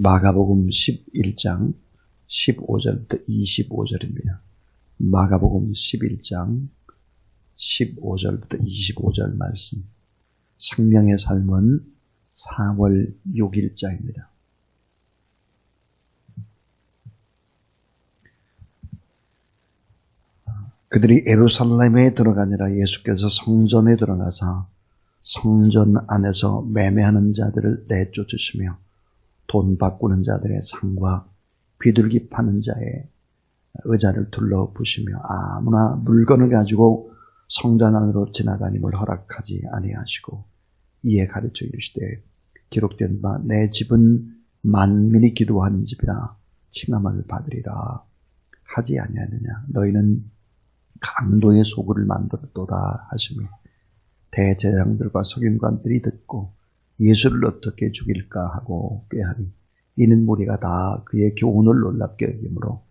마가복음 11장 15절부터 25절입니다. 마가복음 11장 15절부터 25절 말씀. 생명의 삶은 4월 6일자입니다. 그들이 예루살렘에 들어가니라. 예수께서 성전에 들어가서 성전 안에서 매매하는 자들을 내쫓으시며 돈 바꾸는 자들의 상과 비둘기 파는 자의 의자를 둘러부시며 아무나 물건을 가지고 성전 안으로 지나다님을 허락하지 아니하시고 이에 가르쳐 이르시되 기록된 바 내 집은 만민이 기도하는 집이라 칭함을 받으리라 하지 아니하느냐. 너희는 강도의 소굴을 만들었도다 하시며 대제사장들과 서기관들이 듣고 예수를 어떻게 죽일까 하고 꾀하니 이는 무리가 다 그의 교훈을 놀랍게 여기므로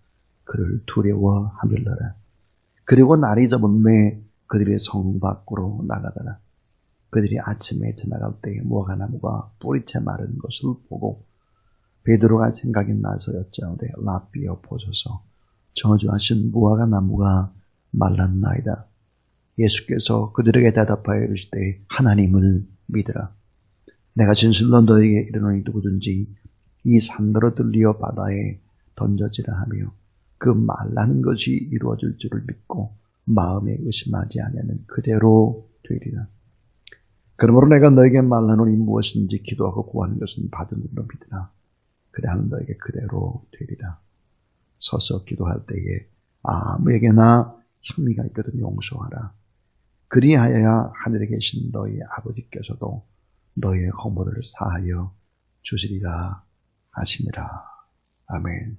그를 두려워하밀러라. 그리고 날이 저물매 그들의 성 밖으로 나가더라. 그들이 아침에 지나갈 때에 무화과나무가 뿌리채 마른 것을 보고 베드로가 생각이 나서 여짜오되 라삐여 보소서 저주하신 무화과나무가 말랐나이다. 예수께서 그들에게 대답하여 이르시되 하나님을 믿으라. 내가 진실로 너에게 이르노니 누구든지 이 산더러 들리어 바다에 던져지라 하며 그 말라는 것이 이루어질 줄을 믿고 마음에 의심하지 아니하면 그대로 되리라. 그러므로 내가 너에게 말하노니 무엇인지 기도하고 구하는 것은 받은 줄로 믿으라. 그래하면 너에게 그대로 되리라. 서서 기도할 때에 아무에게나 혐의가 있거든 용서하라. 그리하여야 하늘에 계신 너희 아버지께서도 너희의 허물을 사하여 주시리라 하시니라. 아멘.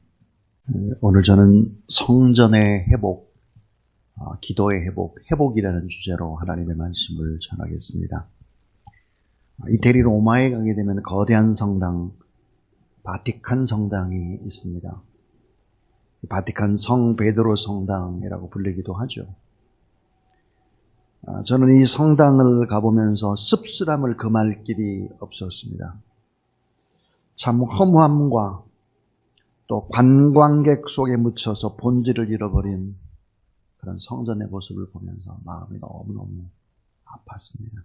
오늘 저는 성전의 회복, 기도의 회복, 회복이라는 주제로 하나님의 말씀을 전하겠습니다. 이태리 로마에 가게 되면 거대한 성당, 바티칸 성당이 있습니다. 바티칸 성 베드로 성당이라고 불리기도 하죠. 저는 이 성당을 가보면서 씁쓸함을 금할 길이 없었습니다. 참 허무함과 또 관광객 속에 묻혀서 본질을 잃어버린 그런 성전의 모습을 보면서 마음이 너무너무 아팠습니다.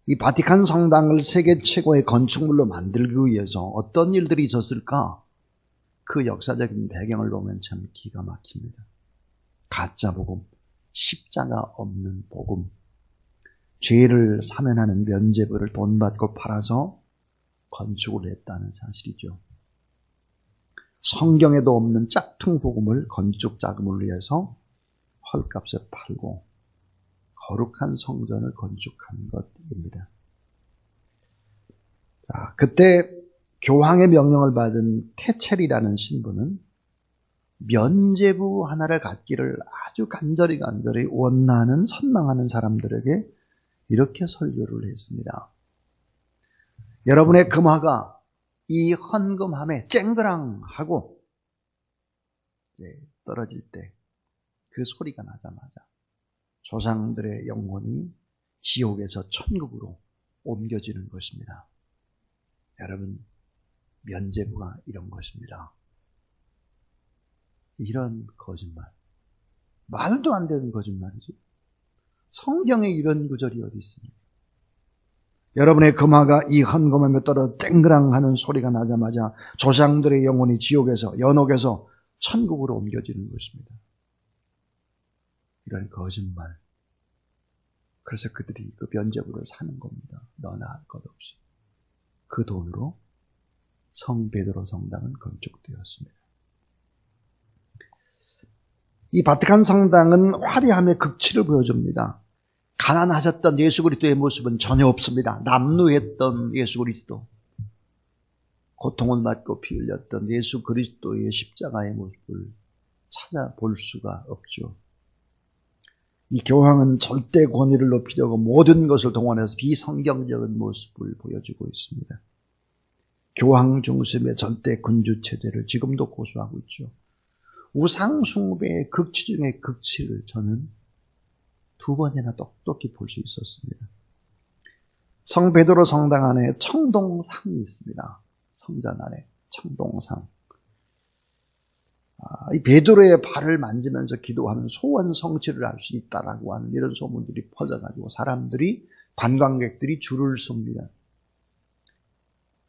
이 바티칸 성당을 세계 최고의 건축물로 만들기 위해서 어떤 일들이 있었을까? 그 역사적인 배경을 보면 참 기가 막힙니다. 가짜 복음, 십자가 없는 복음, 죄를 사면하는 면죄부를 돈 받고 팔아서 건축을 했다는 사실이죠. 성경에도 없는 짝퉁 복음을 건축 자금을 위해서 헐값에 팔고 거룩한 성전을 건축한 것입니다. 자, 그때 교황의 명령을 받은 테첼이라는 신부는 면죄부 하나를 갖기를 아주 간절히 원하는 선망하는 사람들에게 이렇게 설교를 했습니다. 여러분의 금화가 이 헌금함에 쨍그랑하고 떨어질 때 그 소리가 나자마자 조상들의 영혼이 지옥에서 천국으로 옮겨지는 것입니다. 여러분, 면죄부가 이런 것입니다. 이런 거짓말. 말도 안 되는 거짓말이지. 성경에 이런 구절이 어디 있습니까? 여러분의 금화가 이 헌금함에 떨어 땡그랑 하는 소리가 나자마자 조상들의 영혼이 지옥에서, 연옥에서 천국으로 옮겨지는 것입니다. 이런 거짓말. 그래서 그들이 그 면죄부를 사는 겁니다. 너나 할 것 없이. 그 돈으로 성 베드로 성당은 건축되었습니다. 이 바티칸 성당은 화려함의 극치를 보여줍니다. 가난하셨던 예수 그리스도의 모습은 전혀 없습니다. 남루했던 예수 그리스도, 고통을 받고 피 흘렸던 예수 그리스도의 십자가의 모습을 찾아볼 수가 없죠. 이 교황은 절대 권위를 높이려고 모든 것을 동원해서 비성경적인 모습을 보여주고 있습니다. 교황 중심의 절대 군주 체제를 지금도 고수하고 있죠. 우상 숭배의 극치 중의 극치를 저는 두 번이나 똑똑히 볼 수 있었습니다. 성 베드로 성당 안에 청동상이 있습니다. 성전 안에 청동상. 이 베드로의 발을 만지면서 기도하면 소원 성취를 할 수 있다라고 하는 이런 소문들이 퍼져가지고 사람들이, 관광객들이 줄을 섭니다.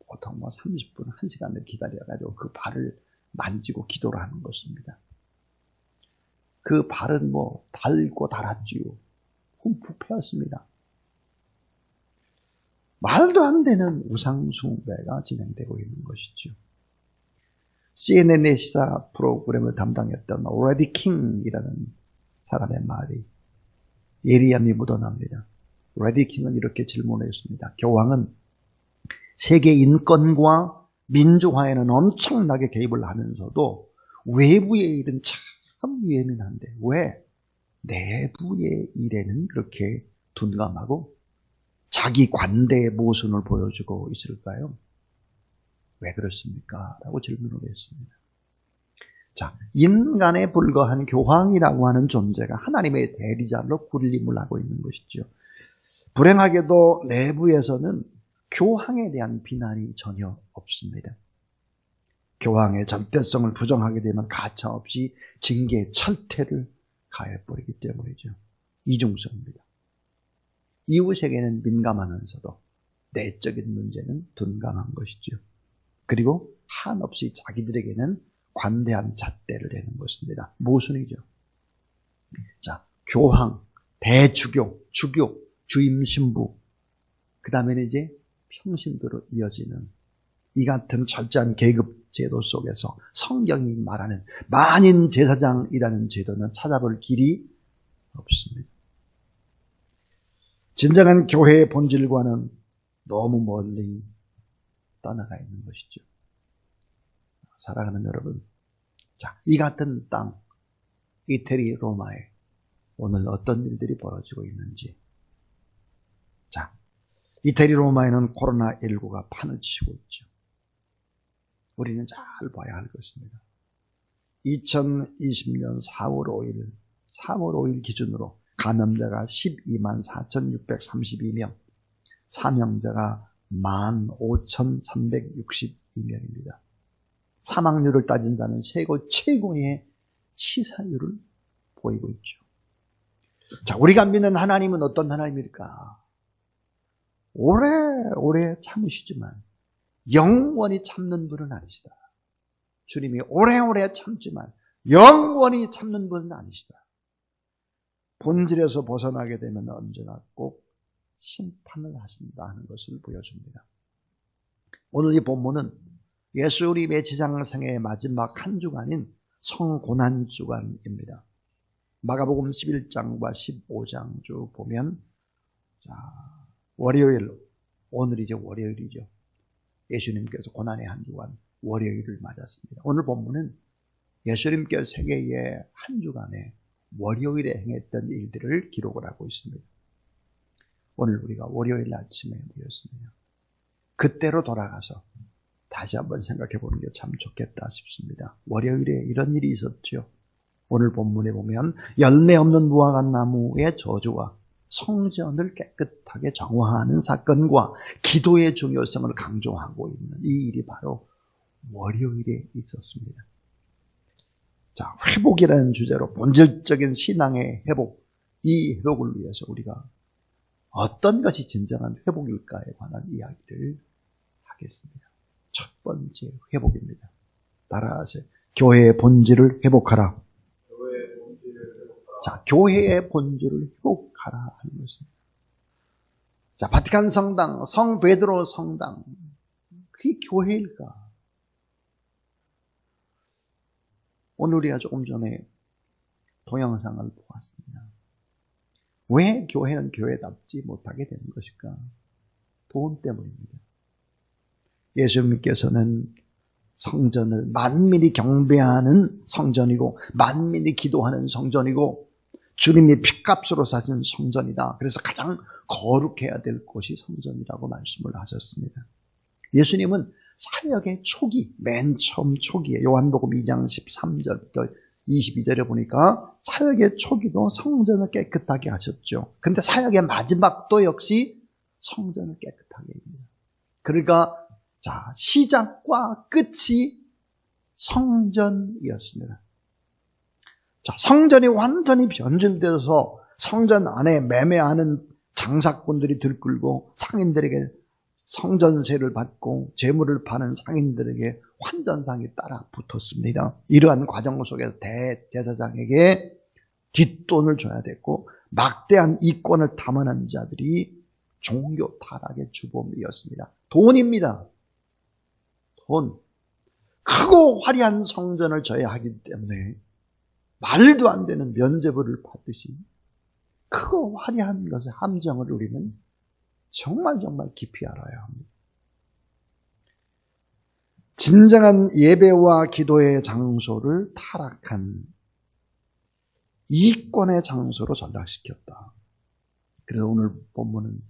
보통 30분, 1시간을 기다려가지고 그 발을 만지고 기도를 하는 것입니다. 그 발은 달고 달았지요. 흠뻑 패였습니다. 말도 안 되는 우상숭배가 진행되고 있는 것이죠. CNN의 시사 프로그램을 담당했던 레디 킹이라는 사람의 말이 예리함이 묻어납니다. 레디 킹은 이렇게 질문했습니다. 교황은 세계 인권과 민주화에는 엄청나게 개입을 하면서도 외부의 일은 참 예민한데 왜 내부의 일에는 그렇게 둔감하고 자기 관대의 모순을 보여주고 있을까요? 왜 그렇습니까? 라고 질문을 했습니다. 자, 인간에 불과한 교황이라고 하는 존재가 하나님의 대리자로 군림을 하고 있는 것이죠. 불행하게도 내부에서는 교황에 대한 비난이 전혀 없습니다. 교황의 전대성을 부정하게 되면 가차없이 징계, 철퇴를 가해버리기 때문이죠. 이중성입니다. 이웃에게는 민감하면서도 내적인 문제는 둔감한 것이죠. 그리고 한없이 자기들에게는 관대한 잣대를 대는 것입니다. 모순이죠. 자, 교황, 대주교, 주교, 주임신부, 그 다음에는 이제 평신도로 이어지는 이 같은 철저한 계급 제도 속에서 성경이 말하는 만인 제사장이라는 제도는 찾아볼 길이 없습니다. 진정한 교회의 본질과는 너무 멀리 떠나가 있는 것이죠. 사랑하는 여러분, 자, 이 같은 땅, 이태리 로마에 오늘 어떤 일들이 벌어지고 있는지. 자, 이태리 로마에는 코로나19가 판을 치고 있죠. 우리는 잘 봐야 할 것입니다. 2020년 4월 5일 기준으로 감염자가 12만 4,632명, 사명자가 15,362명입니다. 사망률을 따진다면 세계 최고의 치사율을 보이고 있죠. 자, 우리가 믿는 하나님은 어떤 하나님일까? 오래 참으시지만 영원히 참는 분은 아니시다. 주님이 오래오래 참지만 영원히 참는 분은 아니시다. 본질에서 벗어나게 되면 언제나 꼭 심판을 하신다 하는 것을 보여줍니다. 오늘 이 본문은 예수님의 지상생애의 마지막 한 주간인 성고난주간입니다. 마가복음 11장과 15장 쭉 보면, 자, 월요일, 오늘이 이제 월요일이죠. 예수님께서 고난의 한 주간 월요일을 맞았습니다. 오늘 본문은 예수님께서 세계의 한 주간에 월요일에 행했던 일들을 기록을 하고 있습니다. 오늘 우리가 월요일 아침에 모였습니다. 그때로 돌아가서 다시 한번 생각해 보는 게 참 좋겠다 싶습니다. 월요일에 이런 일이 있었죠. 오늘 본문에 보면 열매 없는 무화과 나무의 저주와 성전을 깨끗하게 정화하는 사건과 기도의 중요성을 강조하고 있는 이 일이 바로 월요일에 있었습니다. 자, 회복이라는 주제로 본질적인 신앙의 회복, 이 회복을 위해서 우리가 어떤 것이 진정한 회복일까에 관한 이야기를 하겠습니다. 첫 번째 회복입니다. 따라하세요. 교회의 본질을 회복하라. 자, 교회의 본질을 회복하라 하는 것입니다. 자, 바티칸 성당, 성 베드로 성당, 그게 교회일까? 오늘 우리가 조금 전에 동영상을 보았습니다. 왜 교회는 교회답지 못하게 되는 것일까? 돈 때문입니다. 예수님께서는 성전을 만민이 경배하는 성전이고 만민이 기도하는 성전이고 주님이 핏값으로 사신 성전이다. 그래서 가장 거룩해야 될 곳이 성전이라고 말씀을 하셨습니다. 예수님은 사역의 초기, 맨 처음 초기에 요한복음 2장 13절부터 22절에 보니까 사역의 초기도 성전을 깨끗하게 하셨죠. 근데 사역의 마지막도 역시 성전을 깨끗하게 합니다. 그러니까 자, 시작과 끝이 성전이었습니다. 자, 성전이 완전히 변질되어서 성전 안에 매매하는 장사꾼들이 들끓고 상인들에게 성전세를 받고 재물을 파는 상인들에게 환전상이 따라 붙었습니다. 이러한 과정 속에서 대제사장에게 뒷돈을 줘야 됐고 막대한 이권을 탐하는 자들이 종교 타락의 주범이었습니다. 돈입니다. 돈. 크고 화려한 성전을 져야 하기 때문에 말도 안 되는 면죄부를 받듯이 크고 화려한 것의 함정을 우리는 정말 깊이 알아야 합니다. 진정한 예배와 기도의 장소를 타락한 이권의 장소로 전락시켰다. 그래서 오늘 본문은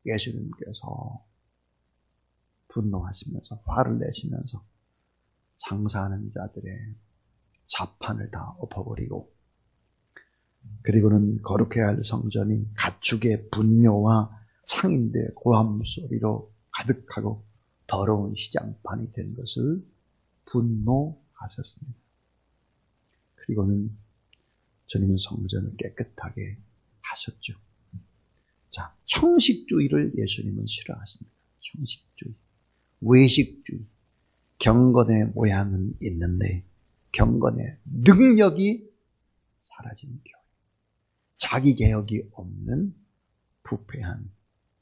예수님께서 분노하시면서 화를 내시면서 장사하는 자들의 자판을 다 엎어버리고 그리고는 거룩해야 할 성전이 가축의 분뇨와 상인들의 고함 소리로 가득하고 더러운 시장판이 된 것을 분노하셨습니다. 그리고는 주님은 성전을 깨끗하게 하셨죠. 자, 형식주의를 예수님은 싫어하십니다. 형식주의, 외식주의. 경건의 모양은 있는데 경건의 능력이 사라진 교회. 자기 개혁이 없는 부패한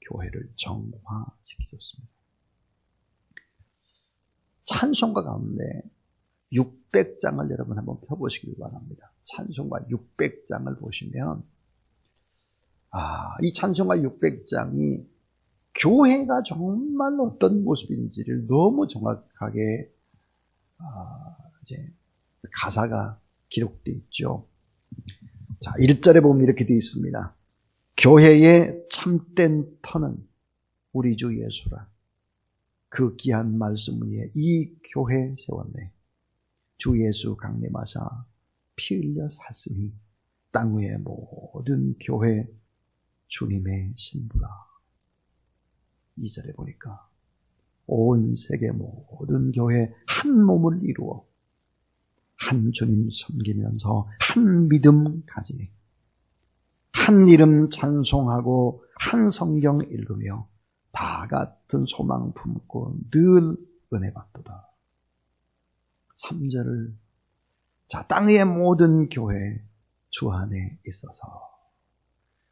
교회를 정화시키셨습니다. 찬송가 가운데 600장을 여러분 한번 펴보시길 바랍니다. 찬송가 600장을 보시면 이 찬송가 600장이 교회가 정말 어떤 모습인지를 너무 정확하게 이제 가사가 기록되어 있죠. 자, 1절에 보면 이렇게 되어 있습니다. 교회의 참된 터는 우리 주 예수라. 그 귀한 말씀 위에 이 교회 세웠네. 주 예수 강림하사 피 흘려 샀으니 땅 위의 모든 교회 주님의 신부라. 2절에 보니까 온 세계 모든 교회 한 몸을 이루어 한 주님 섬기면서 한 믿음 가지니 한 이름 찬송하고 한 성경 읽으며 다 같은 소망 품고 늘 은혜 받도다. 3절을 자, 땅의 모든 교회 주 안에 있어서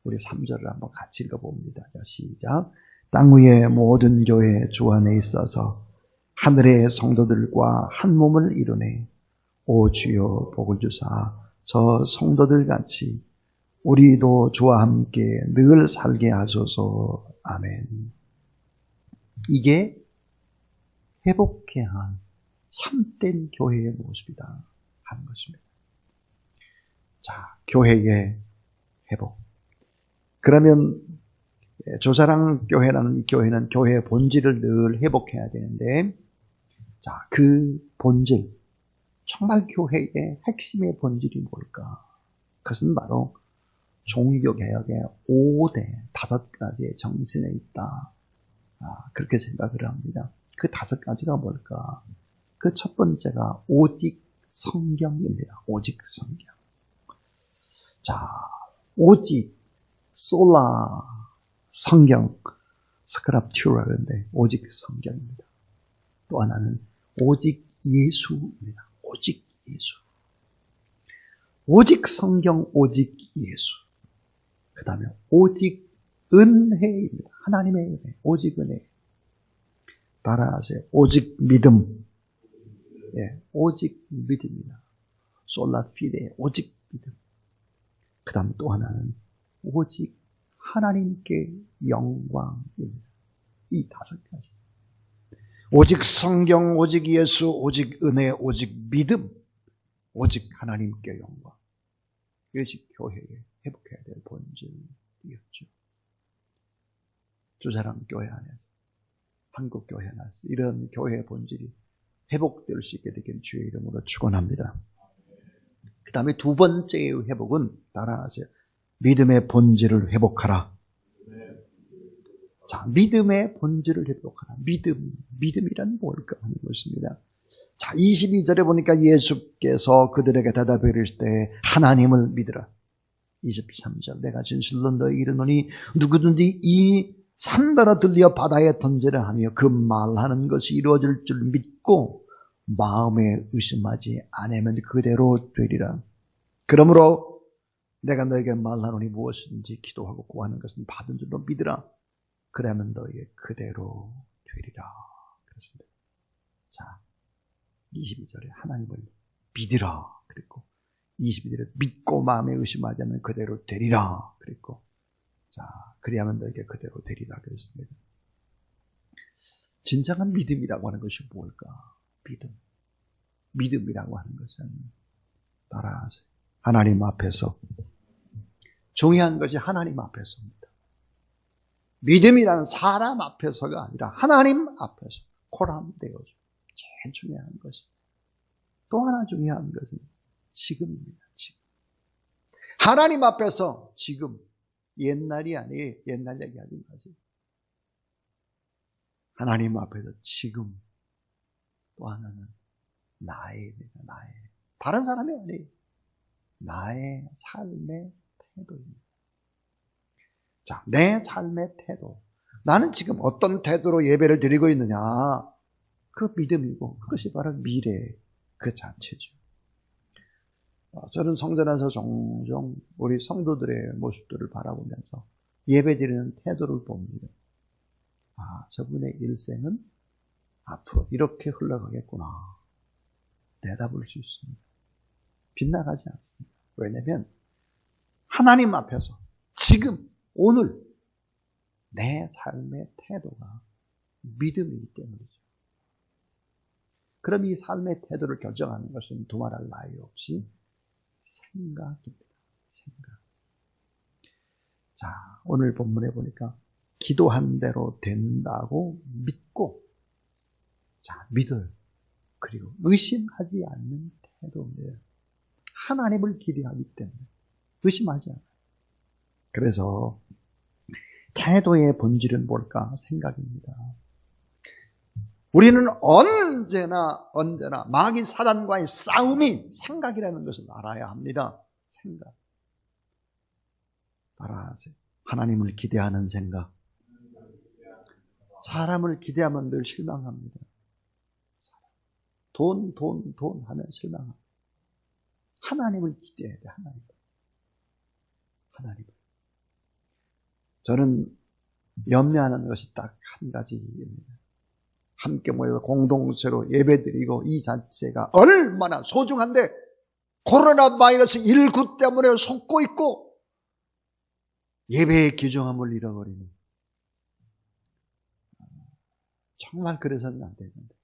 우리 3절을 한번 같이 읽어봅니다. 자, 시작. 땅 위의 모든 교회 주 안에 있어서 하늘의 성도들과 한 몸을 이루네. 오 주여 복을 주사 저 성도들 같이 우리도 주와 함께 늘 살게 하소서. 아멘. 이게 회복해야 한 참된 교회의 모습이다 하는 것입니다. 자, 교회의 회복. 그러면 조사랑 교회라는 이 교회는 교회의 본질을 늘 회복해야 되는데, 자, 그 본질, 정말 교회의 핵심의 본질이 뭘까? 그것은 바로 종교개혁의 5대 5가지의 정신에 있다. 그렇게 생각을 합니다. 그 5가지가 뭘까? 그 첫 번째가 오직 성경입니다. 오직 성경. 자, 오직 솔라 성경, 스크립튜라 그런데 오직 성경입니다. 또 하나는 오직 예수입니다. 오직 예수. 오직 성경, 오직 예수. 그 다음에 오직 은혜입니다. 하나님의 은혜, 오직 은혜. 따라하세요. 오직 믿음. 예, 오직 믿음입니다. 솔라 피데, 오직 믿음. 그 다음 또 하나는 오직 하나님께 영광입니다. 이 5가지. 오직 성경, 오직 예수, 오직 은혜, 오직 믿음, 오직 하나님께 영광. 이것이 교회에 회복해야 될 본질이었죠. 주사랑 교회 안에서, 한국 교회 안에서 이런 교회의 본질이 회복될 수 있게 되길 주의 이름으로 축원합니다. 그 다음에 두 번째의 회복은 따라하세요. 믿음의 본질을 회복하라. 자, 믿음의 본질을 회복하라. 믿음이란 뭘까 하는 것입니다. 자, 22절에 보니까 예수께서 그들에게 대답해 이르실 때 하나님을 믿으라. 23절 내가 진실로 너희에게 이르노니 누구든지 이 산더러 들려 바다에 던지라 하며 그 말하는 것이 이루어질 줄 믿고 마음에 의심하지 않으면 그대로 되리라. 그러므로 내가 너에게 말하노니 무엇이든지 기도하고 구하는 것은 받은 줄로 믿으라. 그러면 너에게 그대로 되리라. 그렇습니다. 자, 22절에 하나님을 믿으라 그랬고 22절에 믿고 마음에 의심하지 않으면 그대로 되리라 그랬고 자, 그리하면 너에게 그대로 되리라 그랬습니다. 진정한 믿음이라고 하는 것이 뭘까? 믿음이라고 하는 것은 따라하세요. 하나님 앞에서 중요한 것이 하나님 앞에서입니다. 믿음이란 사람 앞에서가 아니라 하나님 앞에서 코람되어져 제일 중요한 것이 또 하나 중요한 것은 지금입니다. 지금 하나님 앞에서 지금 옛날이 아니에요. 옛날 얘기하지 마세요. 하나님 앞에서 지금 또 하나는 나입니다. 다른 사람이 아니에요. 나의 삶의 태도입니다. 자, 내 삶의 태도. 나는 지금 어떤 태도로 예배를 드리고 있느냐. 그 믿음이고 그것이 바로 미래 그 자체죠. 저는 성전에서 종종 우리 성도들의 모습들을 바라보면서 예배드리는 태도를 봅니다. 아, 저분의 일생은 앞으로 이렇게 흘러가겠구나. 내다볼 수 있습니다. 빗나가지 않습니다. 왜냐하면 하나님 앞에서 지금 오늘 내 삶의 태도가 믿음이기 때문이죠. 그럼 이 삶의 태도를 결정하는 것은 두말할 나위 없이 생각입니다. 생각. 자, 오늘 본문에 보니까 기도한 대로 된다고 믿고, 자, 믿을, 그리고 의심하지 않는 태도입니다. 하나님을 기대하기 때문에 의심하지 않아요. 그래서 태도의 본질은 뭘까? 생각입니다. 우리는 언제나 마귀 사단과의 싸움이 생각이라는 것을 알아야 합니다. 생각. 따라하세요. 하나님을 기대하는 생각. 사람을 기대하면 늘 실망합니다. 돈 하면 실망합니다. 하나님을 기대해야 돼. 하나님을. 저는 염려하는 것이 딱 한 가지입니다. 함께 모여 공동체로 예배드리고 이 자체가 얼마나 소중한데 코로나 바이러스 19 때문에 속고 있고 예배의 귀중함을 잃어버리는, 정말 그래서는 안 되는데,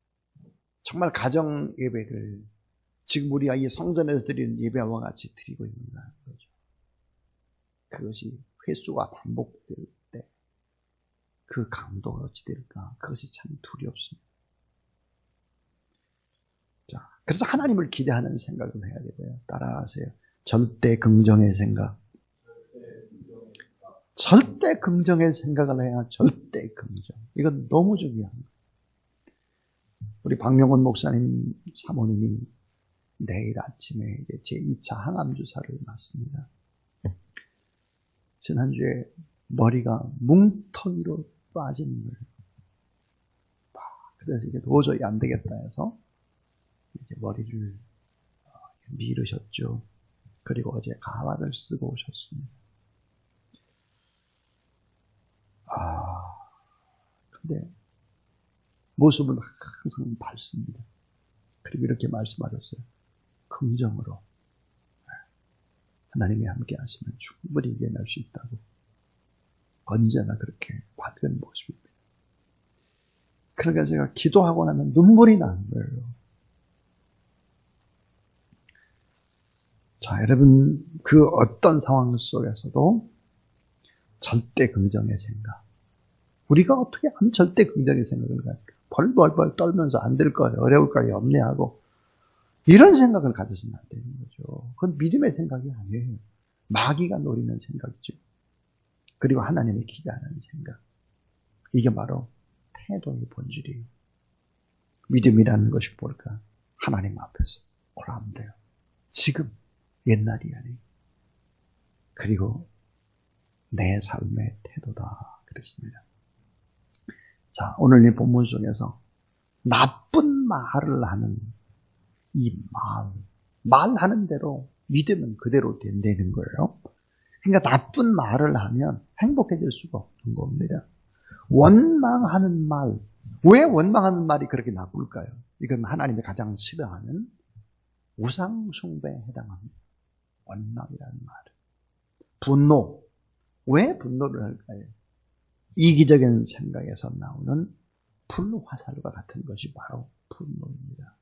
정말 가정 예배를 지금 우리가 이 성전에서 드리는 예배와 같이 드리고 있는 거죠. 그것이 횟수가 반복될 때 그 강도가 어찌 될까? 그것이 참 두렵습니다. 자, 그래서 하나님을 기대하는 생각을 해야 되고요. 따라하세요. 절대 긍정의 생각. 절대 긍정의 생각을 해야 절대 긍정. 이건 너무 중요한 거예요. 우리 박명훈 목사님 사모님이 내일 아침에 이제 제 2차 항암 주사를 맞습니다. 지난주에 머리가 뭉텅이로 빠지는 거예요. 그래서 이게 도저히 안 되겠다 해서 이제 머리를 밀으셨죠. 그리고 어제 가발을 쓰고 오셨습니다. 근데 모습은 항상 밝습니다. 그리고 이렇게 말씀하셨어요. 긍정으로 하나님이 함께 하시면 충분히 이겨낼 수 있다고. 언제나 그렇게 밝은 모습입니다. 그러니까 제가 기도하고 나면 눈물이 나는 거예요. 자, 여러분, 그 어떤 상황 속에서도 절대 긍정의 생각. 우리가 어떻게 하면 절대 긍정의 생각을 가질까? 벌벌 떨면서 안 될 거야, 어려울 거야, 염려하고. 이런 생각을 가져서는 안 되는 거죠. 그건 믿음의 생각이 아니에요. 마귀가 노리는 생각이죠. 그리고 하나님을 기대하는 생각. 이게 바로 태도의 본질이에요. 믿음이라는 것이 뭘까? 하나님 앞에서 고라하면 돼요. 지금, 옛날이 아니에요. 그리고 내 삶의 태도다 그랬습니다. 자, 오늘 이 본문 속에서 나쁜 말을 하는 이 말하는 대로 믿으면 그대로 된다는 거예요. 그러니까 나쁜 말을 하면 행복해질 수가 없는 겁니다. 원망하는 말, 왜 원망하는 말이 그렇게 나쁠까요? 이건 하나님이 가장 싫어하는 우상숭배에 해당합니다. 원망이라는 말. 분노, 왜 분노를 할까요? 이기적인 생각에서 나오는 불화살과 같은 것이 바로 분노입니다.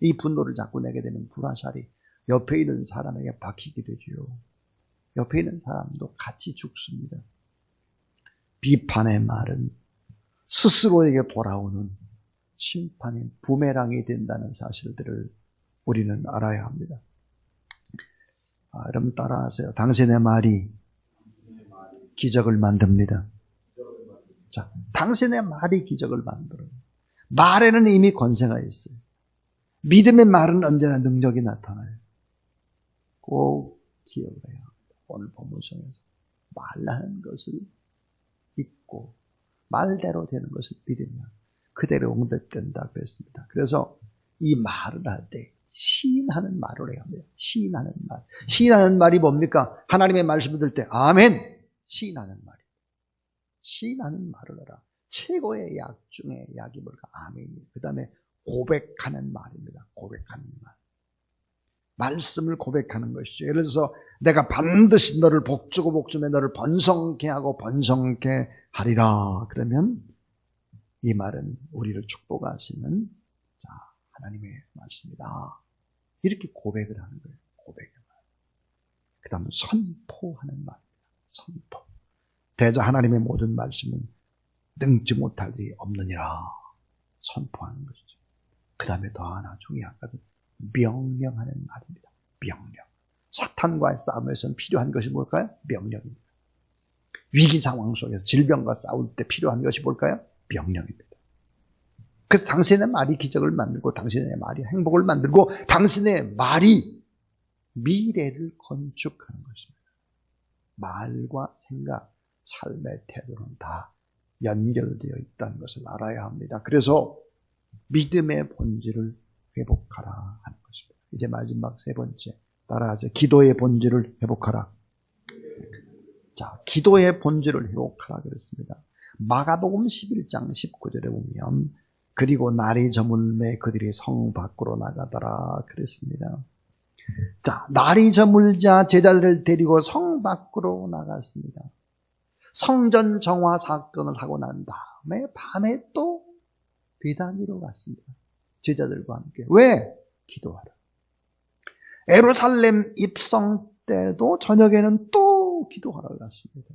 이 분노를 자꾸 내게 되면 불화살이 옆에 있는 사람에게 박히게 되지요. 옆에 있는 사람도 같이 죽습니다. 비판의 말은 스스로에게 돌아오는 심판인 부메랑이 된다는 사실들을 우리는 알아야 합니다. 여러분 따라하세요. 당신의 말이 기적을 만듭니다. 자, 당신의 말이 기적을 만들어요. 말에는 이미 권세가 있어요. 믿음의 말은 언제나 능력이 나타나요. 꼭 기억을 해야 합니다. 오늘 본문 속에서 말하는 것을 믿고 말대로 되는 것을 믿으면 그대로 응답된다 그랬습니다. 그래서 이 말을 할 때 시인하는 말을 해야 합니다. 시인하는 말. 시인하는 말이 뭡니까? 하나님의 말씀을 들을 때 아멘! 시인하는 말이에요. 시인하는 말을 해라. 최고의 약 중에 약이 뭘까? 아멘이에요. 그 다음에 고백하는 말입니다. 고백하는 말. 말씀을 고백하는 것이죠. 예를 들어서 내가 반드시 너를 복주고 복주며 너를 번성케 하고 번성케 하리라. 그러면 이 말은 우리를 축복하시는 하나님의 말씀이다. 이렇게 고백을 하는 거예요. 고백의 말. 그 다음에 선포하는 말입니다. 선포. 대저 하나님의 모든 말씀은 능지 못할 일이 없느니라. 선포하는 것이죠. 그 다음에 더 하나 중요한 것은 명령하는 말입니다. 명령. 사탄과의 싸움에서는 필요한 것이 뭘까요? 명령입니다. 위기 상황 속에서 질병과 싸울 때 필요한 것이 뭘까요? 명령입니다. 그래서 당신의 말이 기적을 만들고 당신의 말이 행복을 만들고 당신의 말이 미래를 건축하는 것입니다. 말과 생각, 삶의 태도는 다 연결되어 있다는 것을 알아야 합니다. 그래서 믿음의 본질을 회복하라 하는 것입니다. 이제 마지막 세 번째, 따라하세요. 기도의 본질을 회복하라. 자, 기도의 본질을 회복하라 그랬습니다. 마가복음 11장 19절에 보면 그리고 날이 저물매 그들이 성 밖으로 나가더라 그랬습니다. 자, 날이 저물자 제자들을 데리고 성 밖으로 나갔습니다. 성전 정화 사건을 하고 난 다음에 밤에 또 베다니로 갔습니다. 제자들과 함께. 왜? 기도하라. 예루살렘 입성 때도 저녁에는 또 기도하러 갔습니다.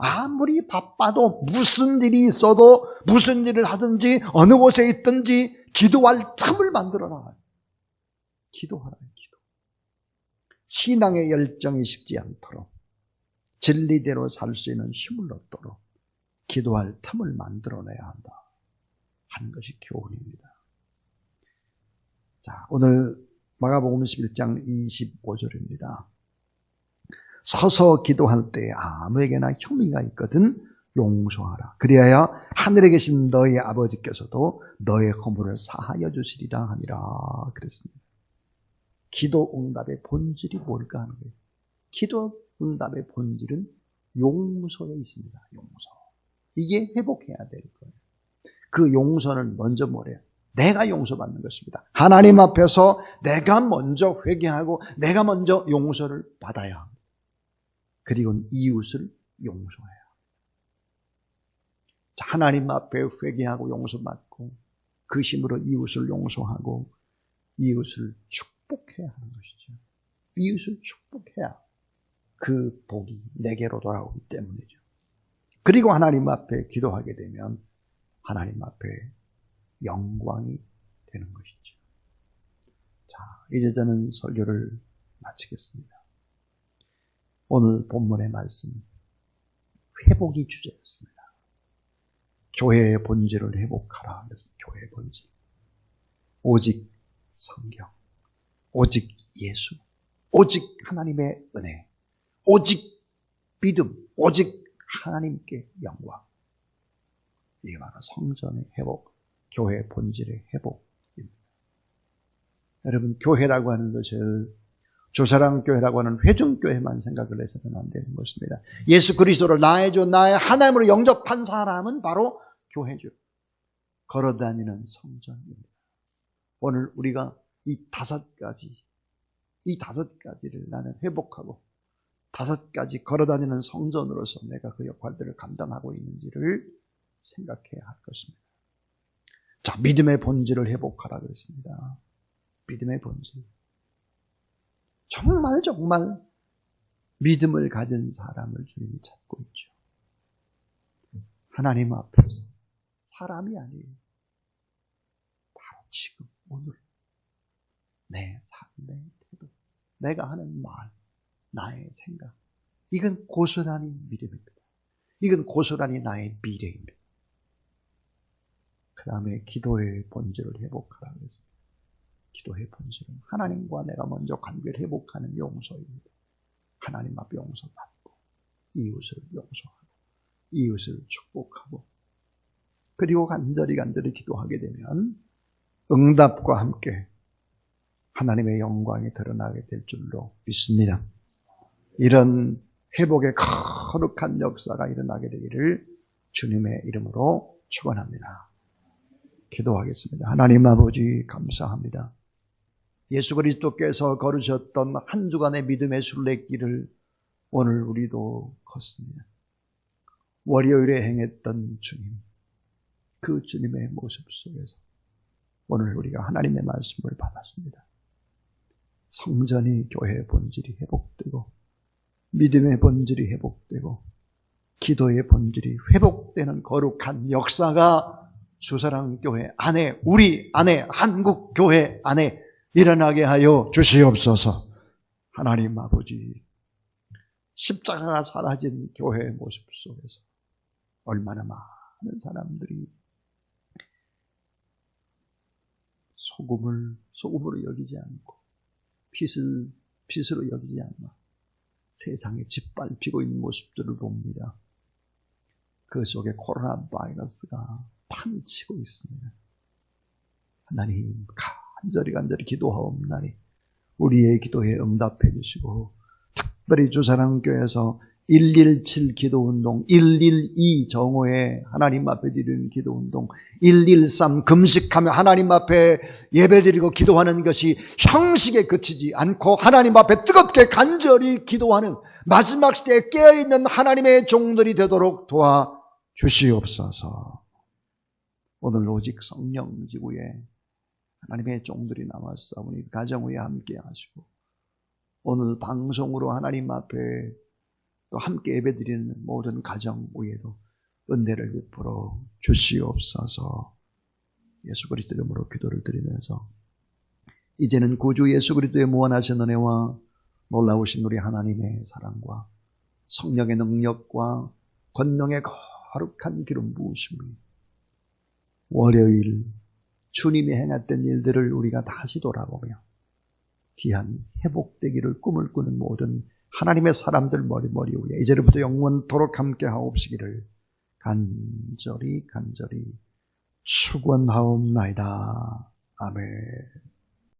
아무리 바빠도 무슨 일이 있어도 무슨 일을 하든지 어느 곳에 있든지 기도할 틈을 만들어라. 기도하라. 기도. 신앙의 열정이 식지 않도록 진리대로 살 수 있는 힘을 얻도록 기도할 틈을 만들어내야 한다 하는 것이 교훈입니다. 자, 오늘 마가복음 11장 25절입니다. 서서 기도할 때 아무에게나 혐의가 있거든 용서하라. 그리하여 하늘에 계신 너희 아버지께서도 너의 허물을 사하여 주시리라 하니라 그랬습니다. 기도 응답의 본질이 뭘까 하는 거예요. 기도 응답의 본질은 용서에 있습니다. 용서. 이게 회복해야 될 거예요. 그 용서는 먼저 뭐래요? 내가 용서받는 것입니다. 하나님 앞에서 내가 먼저 회개하고 내가 먼저 용서를 받아야 합니다. 그리고 이웃을 용서해야 합니다. 자, 하나님 앞에 회개하고 용서받고 그 힘으로 이웃을 용서하고 이웃을 축복해야 하는 것이죠. 이웃을 축복해야 그 복이 내게로 돌아오기 때문이죠. 그리고 하나님 앞에 기도하게 되면 하나님 앞에 영광이 되는 것이죠. 자, 이제 저는 설교를 마치겠습니다. 오늘 본문의 말씀, 회복이 주제였습니다. 교회의 본질을 회복하라. 그래서 교회의 본질. 오직 성경, 오직 예수, 오직 하나님의 은혜, 오직 믿음, 오직 하나님께 영광. 이게 바로 성전의 회복, 교회의 본질의 회복입니다. 여러분, 교회라고 하는 것을 조사랑교회라고 하는 회중교회만 생각을 해서는 안 되는 것입니다. 예수 그리스도를 나의 주, 나의 하나님으로 영접한 사람은 바로 교회죠. 걸어다니는 성전입니다. 오늘 우리가 이 다섯 가지를 나는 회복하고 5가지 걸어다니는 성전으로서 내가 그 역할들을 감당하고 있는지를 생각해야 할 것입니다. 자, 믿음의 본질을 회복하라 그랬습니다. 믿음의 본질. 정말 믿음을 가진 사람을 주님이 찾고 있죠. 하나님 앞에서 사람이 아니에요. 바로 지금 오늘 내 삶, 내 태도, 내가 하는 말, 나의 생각, 이건 고스란히 믿음입니다. 이건 고스란히 나의 미래입니다. 그 다음에 기도의 본질을 회복하라 그랬습니다. 기도의 본질은 하나님과 내가 먼저 관계를 회복하는 용서입니다. 하나님 앞에 용서받고 이웃을 용서하고 이웃을 축복하고 그리고 간절히 기도하게 되면 응답과 함께 하나님의 영광이 드러나게 될 줄로 믿습니다. 이런 회복의 거룩한 역사가 일어나게 되기를 주님의 이름으로 축원합니다. 기도하겠습니다. 하나님 아버지 감사합니다. 예수 그리스도께서 걸으셨던 한 주간의 믿음의 순례길을 오늘 우리도 걷습니다. 월요일에 행했던 주님, 그 주님의 모습 속에서 오늘 우리가 하나님의 말씀을 받았습니다. 성전이 교회의 본질이 회복되고 믿음의 본질이 회복되고 기도의 본질이 회복되는 거룩한 역사가 주사랑교회 안에, 우리 안에, 한국교회 안에 일어나게 하여 주시옵소서. 하나님 아버지, 십자가가 사라진 교회의 모습 속에서 얼마나 많은 사람들이 소금으로 여기지 않고 핏으로 여기지 않고 세상에 짓밟히고 있는 모습들을 봅니다. 그 속에 코로나 바이러스가 판치고 있습니다. 하나님 간절히 기도하옵나니 우리의 기도에 응답해 주시고 특별히 주사랑교회에서 117 기도운동, 112 정오에 하나님 앞에 드리는 기도운동, 113 금식하며 하나님 앞에 예배드리고 기도하는 것이 형식에 그치지 않고 하나님 앞에 뜨겁게 간절히 기도하는 마지막 시대에 깨어있는 하나님의 종들이 되도록 도와주시옵소서. 오늘 오직 성령 지구에 하나님의 종들이 남았사오니 가정 위에 함께 하시고 오늘 방송으로 하나님 앞에 또 함께 예배드리는 모든 가정 위에도 은혜를 베풀어 주시옵소서. 예수 그리스도 이름으로 기도를 드리면서 이제는 구주 예수 그리스도의 무한하신 은혜와 놀라우신 우리 하나님의 사랑과 성령의 능력과 권능의 거룩한 기름 부으심이 월요일 주님이 행했던 일들을 우리가 다시 돌아보며 귀한 회복되기를 꿈을 꾸는 모든 하나님의 사람들 머리 위에 이제부터 영원토록 함께 하옵시기를 간절히 축원하옵나이다. 아멘.